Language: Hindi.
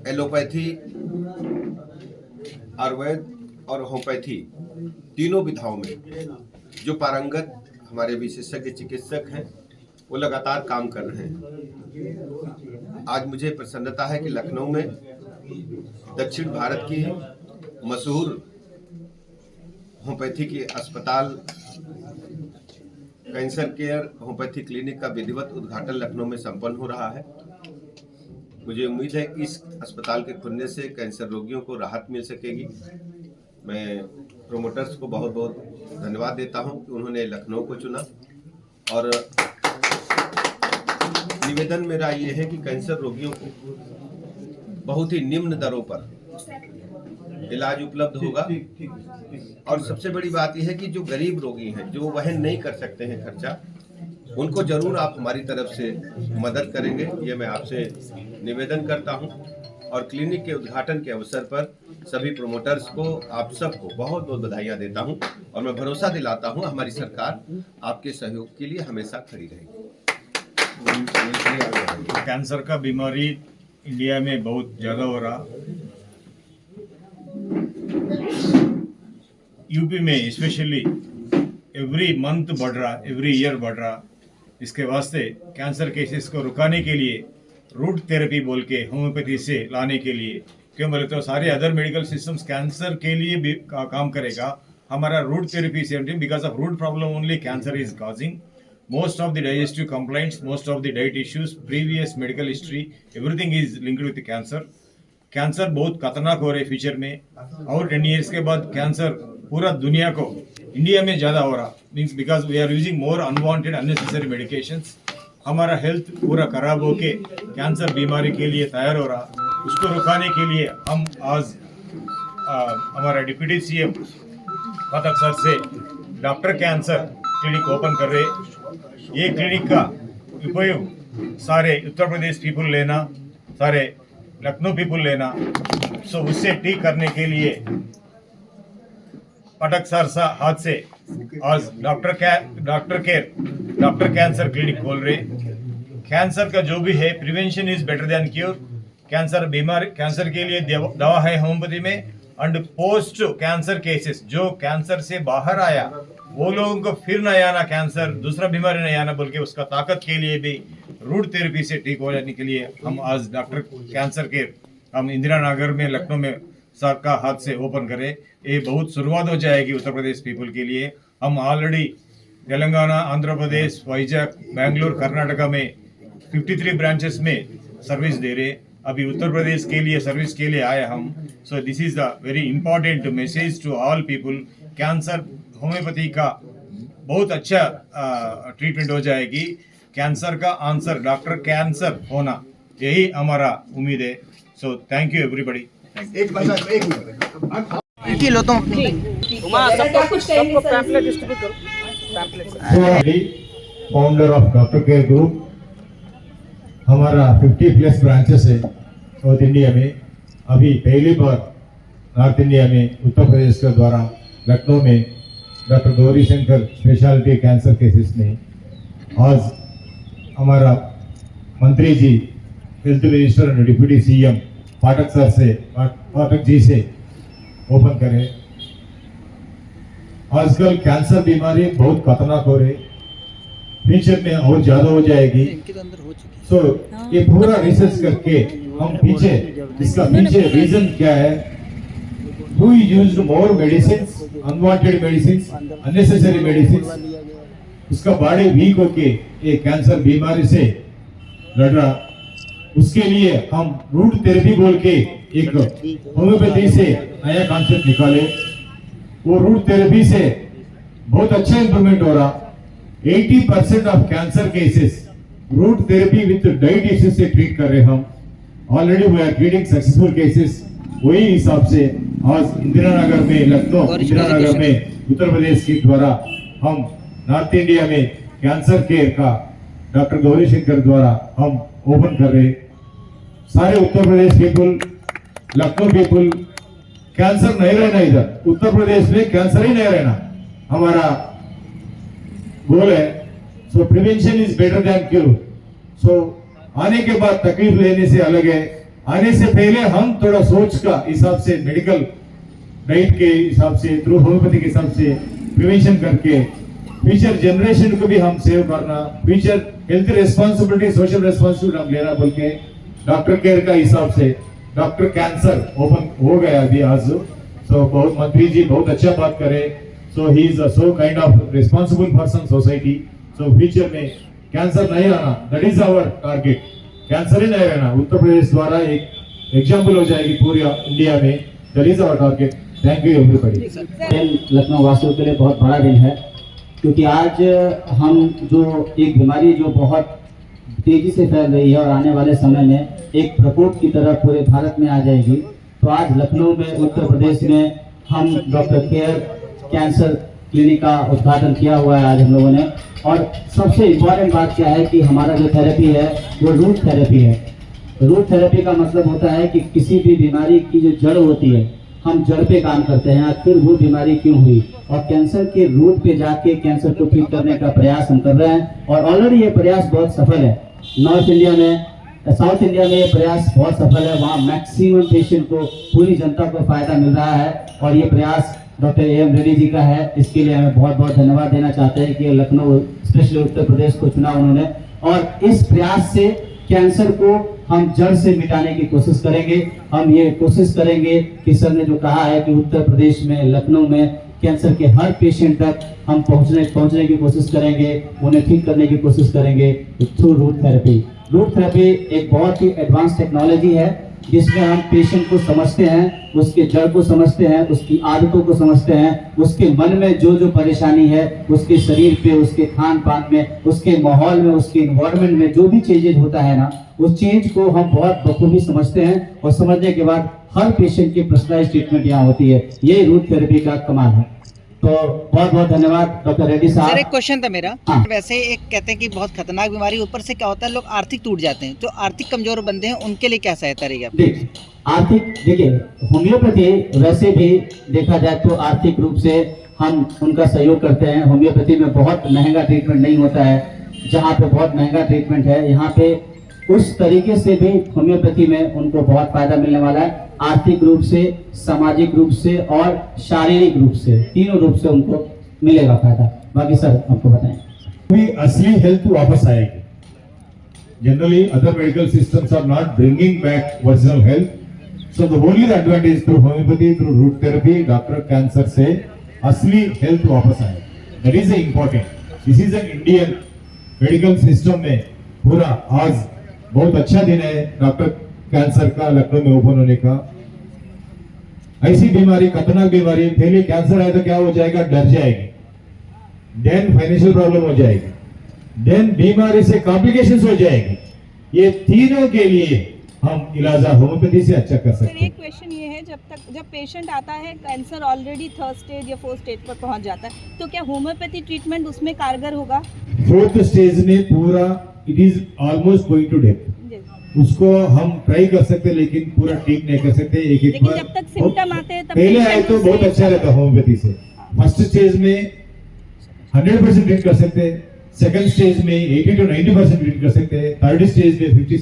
एलोपैथी, आयुर्वेद और होम्योपैथी तीनों विधाओं में जो पारंगत हमारे विशेषज्ञ चिकित्सक हैं वो लगातार काम कर रहे हैं। आज मुझे प्रसन्नता है कि लखनऊ में दक्षिण भारत की मशहूर होम्योपैथी की अस्पताल कैंसर केयर होम्योपैथी क्लिनिक का विधिवत उद्घाटन लखनऊ में संपन्न हो रहा है। मुझे उम्मीद है कि इस अस्पताल के खुलने से कैंसर रोगियों को राहत मिल सकेगी। मैं प्रोमोटर्स को बहुत बहुत धन्यवाद देता हूं कि उन्होंने लखनऊ को चुना और निवेदन मेरा ये है कि कैंसर रोगियों को बहुत ही निम्न दरों पर इलाज उपलब्ध होगा और सबसे बड़ी बात यह है कि जो गरीब रोगी हैं, जो वहन नहीं कर सकते हैं खर्चा, उनको जरूर आप हमारी तरफ से मदद करेंगे, ये मैं आपसे निवेदन करता हूं। और क्लिनिक के उद्घाटन के अवसर पर सभी प्रोमोटर्स को, आप सबको बहुत बहुत बधाइयां देता हूं और मैं भरोसा दिलाता हूं हमारी सरकार आपके सहयोग के लिए हमेशा खड़ी रहेगी। कैंसर का बीमारी इंडिया में बहुत ज़्यादा हो रहा, यूपी में स्पेशली एवरी मंथ बढ़ रहा, एवरी ईयर बढ़ रहा। इसके वास्ते कैंसर केसेस को रुकाने के लिए रूट थेरेपी बोल के होम्योपैथी से लाने के लिए, क्यों बोले तो सारे अदर मेडिकल सिस्टम्स कैंसर के लिए भी काम करेगा, हमारा रूट थेरेपी से, because of root problem only cancer is causing most of the digestive complaints, most of the diet issues, previous medical history, everything is linked with the cancer. Cancer बहुत खतरनाक हो रहे फ्यूचर में, और 10 years के बाद कैंसर पूरा दुनिया को, इंडिया में ज़्यादा हो रहा, means because we are using more unwanted unnecessary medications. हमारा हेल्थ पूरा खराब होके कैंसर बीमारी के लिए तैयार हो रहा। उसको रुकाने के लिए हम आज हमारा डिप्टी सीएम पाठक सर से डॉक्टर कैंसर क्लिनिक ओपन कर रहे। ये क्लिनिक का उपयोग सारे उत्तर प्रदेश पीपल लेना, सारे लखनऊ पीपल लेना, सो उससे ठीक करने के लिए पटक सर हाथ से आज डॉक्टर कैंसर क्लिनिक खोल रहे। कैंसर का जो भी है, prevention is better than cure. Cancer के लिए दवा है होम्योपैथी में, एंड पोस्ट कैंसर केसेस जो कैंसर से बाहर आया वो लोगों को फिर न आना, कैंसर दूसरा बीमारी नहीं आना, बल्कि उसका ताकत के लिए भी रूट थेरेपी से ठीक हो जाने के लिए हम आज डॉक्टर कैंसर केयर हम इंदिरा नगर में लखनऊ में सर का हाथ से ओपन करें। ये बहुत शुरुआत हो जाएगी उत्तर प्रदेश पीपल के लिए। हम ऑलरेडी तेलंगाना, आंध्र प्रदेश, वाइजैक, बेंगलुरु, कर्नाटका में 53 ब्रांचेस में सर्विस दे रहे। अभी उत्तर प्रदेश के लिए सर्विस के लिए आए हम। So this is the very important message to all people. Cancer homeopathy का बहुत अच्छा ट्रीटमेंट हो जाएगी। कैंसर का आंसर डॉक्टर कैंसर होना, यही हमारा उम्मीद है। So thank you everybody. एक मिनट लो तुम सबको पैम्फलेट डिस्ट्रीब्यूट करो। Founder of doctor care group. हमारा 50+ ब्रांचेस है साउथ इंडिया में। अभी पहली बार नॉर्थ इंडिया में उत्तर प्रदेश के द्वारा लखनऊ में doctor Gauri Shankar speciality cancer cases में आज हमारा मंत्री जी, हेल्थ मिनिस्टर और डिप्टी सीएम पाठक जी से ओपन करें। आजकल कैंसर बीमारी बहुत खतरनाक हो रही, फ्यूचर में और ज्यादा हो जाएगी। सो ये पूरा रिसर्च करके हम पीछे इसका पीछे रीजन क्या है, who used more medicines, unwanted medicines, unnecessary medicines, उसका बॉडी वीक होके ये कैंसर बीमारी से लड़ रहा। उसके लिए हम रूट थेरेपी बोल के एक होम्योपैथी से नया कॉन्सेप्ट निकाले। वो रूट थेरेपी से बहुत अच्छा इंप्रूवमेंट हो रहा। 80% of cancer cases root therapy with diet issues से ट्रीट कर रहे हम। Already we are treating successful cases. वही हिसाब से आज इंदिरा नगर में, लखनऊ इंदिरा नगर में उत्तर प्रदेश के द्वारा हम नॉर्थ इंडिया में कैंसर केयर का डॉक्टर गौरी शंकर द्वारा हम ओपन कर रहे। सारे Uttar Pradesh people, Lucknow people, cancer नहीं रहना इधर, उत्तर प्रदेश में कैंसर ही नहीं रहना हमारा गोल है। So prevention is better than cure. So आने के बाद तकलीफ लेने से अलग है, आने से पहले हम थोड़ा सोच का हिसाब से मेडिकल डाइट के हिसाब से थ्रू होम्योपैथी के हिसाब से प्रिवेंशन करके फ्यूचर जनरेशन को भी हम सेव करना, future health responsibility social responsibility हम लेना बोल के डॉक्टर केयर का हिसाब से डॉक्टर कैंसर ओपन हो गया अभी आज। सो बहुत मंत्री जी बहुत अच्छा बात करे। So he is so kind of responsible person society. So future में कैंसर नहीं आना, that is our target. Cancer ही नहीं रहना, उत्तर प्रदेश द्वारा एक एग्जाम्पल हो जाएगी पूरे इंडिया में, that is our target. Thank you everybody. Lucknow वासियों के लिए बहुत बड़ा दिन है, क्योंकि आज हम जो एक बीमारी जो बहुत तेजी से फैल रही है और आने वाले समय में एक प्रकोप की तरह पूरे भारत में आ जाएगी, तो आज लखनऊ में उत्तर प्रदेश में हम डॉक्टर केयर कैंसर क्लिनिक का उद्घाटन किया हुआ है आज हम लोगों ने। और सबसे इम्पोर्टेंट बात क्या है कि हमारा जो थेरेपी है वो रूट थेरेपी है। रूट थेरेपी का मतलब होता है कि किसी भी बीमारी की जो जड़ होती है, हम जड़ पे काम करते हैं, आखिर वो बीमारी क्यों हुई, और कैंसर के रूट पे जाके कैंसर को ठीक करने का प्रयास हम कर रहे हैं। और ऑलरेडी ये प्रयास बहुत सफल है। साउथ इंडिया में ये प्रयास बहुत सफल है। वहाँ मैक्सिमम पेशेंट को, पूरी जनता को फायदा मिल रहा है। और ये प्रयास डॉक्टर AM रेड्डी जी का है। इसके लिए हमें बहुत बहुत धन्यवाद देना चाहते हैं कि लखनऊ स्पेशली उत्तर प्रदेश को चुना उन्होंने। और इस प्रयास से कैंसर को हम जड़ से मिटाने की कोशिश करेंगे। हम ये कोशिश करेंगे कि सर ने जो कहा है कि उत्तर प्रदेश में लखनऊ में कैंसर के हर पेशेंट तक हम पहुंचने की कोशिश करेंगे, उन्हें ठीक करने की कोशिश करेंगे through root therapy. Root therapy एक बहुत ही एडवांस टेक्नोलॉजी है जिसमें हम पेशेंट को समझते हैं, उसके जड़ को समझते हैं, उसकी आदतों को समझते हैं, उसके मन में जो जो परेशानी है, उसके शरीर पे, उसके खान पान में, उसके माहौल में, उसके इन्वायरमेंट में जो भी चेंजेज होता है ना, उस चेंज को हम बहुत बखूबी समझते हैं। और समझने के बाद हर पेशेंट की पर्सनलाइज्ड ट्रीटमेंट यहाँ होती है। ये रूट थेरेपी का कमाल है। तो बहुत बहुत धन्यवाद डॉक्टर रेड्डी साहब। सर एक क्वेश्चन था मेरा। हाँ। वैसे एक कहते हैं कि बहुत खतरनाक बीमारी, ऊपर से क्या होता है लोग आर्थिक टूट जाते हैं, जो आर्थिक कमजोर बंदे हैं उनके लिए क्या सहायता रहेगी आपकी? देखिए होम्योपैथी वैसे भी देखा जाए तो आर्थिक रूप से हम उनका सहयोग करते हैं। होम्योपैथी में बहुत महंगा ट्रीटमेंट नहीं होता है। जहाँ पे बहुत महंगा ट्रीटमेंट है, यहाँ पे उस तरीके से भी होम्योपैथी में उनको बहुत फायदा मिलने वाला है। आर्थिक रूप से, सामाजिक रूप से और शारीरिक रूप से, तीनों रूप से उनको मिलेगा फायदा। बाकी सर आपको बताएं। भी असली हेल्थ वापस आएगी। Generally other medical systems are not bringing back original health. So the only advantage through homeopathy, through root therapy, doctor cancer से असली हेल्थ वापस आएगी। That is important. This is an Indian medical system में पूरा आज बहुत अच्छा दिन है डॉक्टर कैंसर का लखनऊ में ओपन होने का। ऐसी बीमारी, खतरनाक बीमारी, पहले कैंसर आए तो क्या हो जाएगा, डर जाएगी, देन फाइनेंशियल प्रॉब्लम हो जाएगी, देन बीमारी से कॉम्प्लिकेशंस हो जाएगी। ये तीनों के लिए हम इलाज होम्योपैथी से अच्छा कर सकते सर हैं। एक क्वेश्चन ये है, जब पेशेंट आता है कैंसर ऑलरेडी 3rd स्टेज या 4th स्टेज पर पहुंच जाता है, तो क्या होम्योपैथी ट्रीटमेंट उसमें कारगर होगा? 4th स्टेज में पूरा it is almost going to death. उसको हम ट्राई कर सकते लेकिन पूरा ठीक नहीं कर सकते। एक लेकिन बार जब तक सिम्टम आते हैं तब पहले आए तो बहुत अच्छा रहता होम्योपैथी से। फर्स्ट स्टेज में 100% ट्रीट कर सकते हैं, सेकंड स्टेज में 80 to 90% ट्रीट कर सकते हैं, थर्ड स्टेज में 50